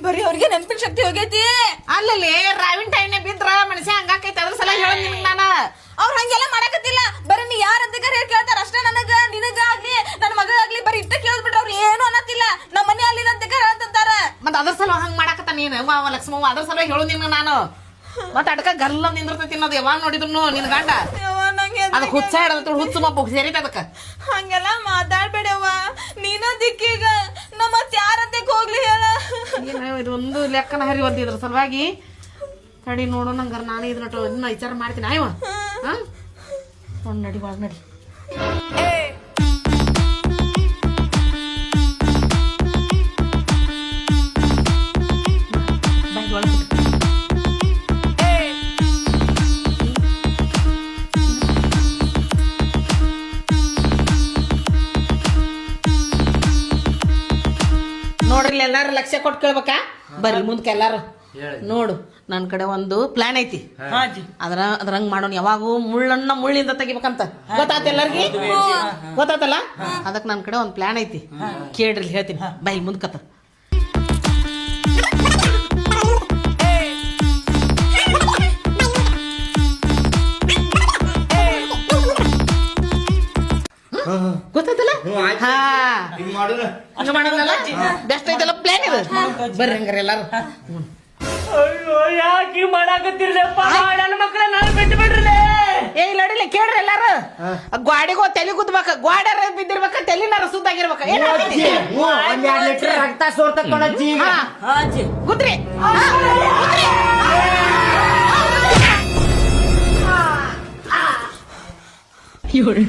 ಬರೀ ಅವ್ರಿಗೆ ನೆನಪಿನ ಶಕ್ತಿ ಹೋಗೈತಿ. ಅಲ್ಲಲ್ಲಿ ರಾವಿನ ಟೈಮ್ನೆ ಬಿದ್ರ ಮನುಷ್ಯ ಹಂಗಾಕೈತಿ. ಅದ್ರ ಸಲ ಹೇಳ ನಿನಗ್ ನಾನು ಅವ್ರ ಹಂಗೆಲ್ಲ ಮಾಡಕತ್ತಿಲ್ಲ. ಬರೀ ನೀ ಯಾರ ಅಂತ ಹೇಳಿ ಕೇಳ್ತಾರ ಅಷ್ಟೇ. ನಿನಗಾಗ್ಲಿ ನನ್ನ ಮಗಳಾಗ್ಲಿ ಬರೀ ಇಷ್ಟ ಕೇಳ್ಬಿಟ್ರೆ ಅವ್ರು ಏನು ಅನ್ನತ್ತಿಲ್ಲ. ನಮ್ಮ ಮನೆ ಅಲ್ಲಿ ಅಂತ ಹೇಳ್ತಾರ. ಮತ್ ಅದ್ರ ಸಲ ಹಂಗ ಮಾಡಕತ್ತ ನೀನು ಲಕ್ಷ್ಮವ್ವ. ಅದ್ರ ಸಲ ಹೇಳು ನಿನ್ನ ನಾನು. ಮತ್ ಅಡ್ಕ ಗಲ್ಲ ನಿಂದಿರ್ತೈತಿ ಅನ್ನೋದು ಯಾವಾಗ ನೋಡಿದ್ರು ನಿನ್ ಗಂಡ ಅದ ಹುಚ್ಚ ಹಿಡದ ಹುಚ್ಚು ಮಬ್ಬ ಸೇರಿತ ಅದಕ್ಕ. ಹಂಗೆಲ್ಲ ಮಾತಾಡ್ಬೇಡವ್ವ. ನೀನ ದಿಕ್ಕೀಗ ನಮ್ಮ ಮತ್ ಯಾರಂತೆ ಹೋಗ್ಲಿ ಹೇಳ. ಇದೊಂದು ಲೆಕ್ಕನ ಹರಿವದ್ದಿದ್ರ ಸಲುವಾಗಿ ತಡಿ ನೋಡು. ನಂಗಾರ ನಾನು ಇದನ್ನ ವಿಚಾರ ಮಾಡ್ತೀನಿ. ಆಯ್ವ ನಡಿ ಒಳಗ್ ನಡಿ. ನೋಡ್ರಿ ಎಲ್ಲಾರು ಲಕ್ಷ್ಯ ಕೊಟ್ಟು ಕೇಳ್ಬೇಕಾ? ಬರ್ರಿ ಮುಂದಕ್ಕೆ ಎಲ್ಲಾರು ನೋಡು. ನನ್ ಕಡೆ ಒಂದು ಪ್ಲಾನ್ ಐತಿ. ಅದ್ರಂಗ್ ಮಾಡೋಣ. ಯಾವಾಗೂ ಮುಳ್ಳನ್ನ ಮುಳ್ಳಿಂದ ತೆಗಿಬೇಕಂತ ಗೊತ್ತಾತ ಎಲ್ಲಾರ್ಗಿ? ಗೊತ್ತಾತಲ್ಲ? ಅದಕ್ ನನ್ ಕಡೆ ಒಂದ್ ಪ್ಲಾನ್ ಐತಿ. ಕೇಳ್ರಿ ಹೇಳ್ತೀನಿ. ಬೈ ಮುಂದ್ಕತ್ತ. ಗೊತ್ತಾಯ್ತಲ್ಲ? ಹಾ ಹಂಗ ಮಾಡೋದಲ್ಲ ಬೆಸ್ಟ್ ಐತಲ್ಲ ಪ್ಲಾನ್ ಇದು. ಬರ್ರಿ ಹಂಗಾರ ಎಲ್ಲಾರು. ಅಯ್ಯೋ ಯಾಕೆ ಮಾಡಾಕತ್ತಿರ್ಲಪ್ಪ? ನನ್ನ ಮಕ್ಕಳ ನಾನು ಬಿಟ್ಟು ಬಿಡ್ರಲೇ. ಏ ಇಲ್ಲ ಕೇಳ್ರಿ ಎಲ್ಲಾರು. ಗಾಡಿಗೋ ತಲೆ ಗುದ್ಬೇಕ. ಗ್ವಾಡ್ಯಾರ ಬಿದ್ದಿರ್ಬೇಕ. ತಲೆನಾರ ಸುದ್ದಾಗಿರ್ಬೇಕ. ಒಂದ್ 2 ಲೀಟರ್ ರಕ್ತ ಸೋರ್ತಕೊಂಡಜ್ಜಿ. ಗುದ್ರಿ ಇವ್ಳು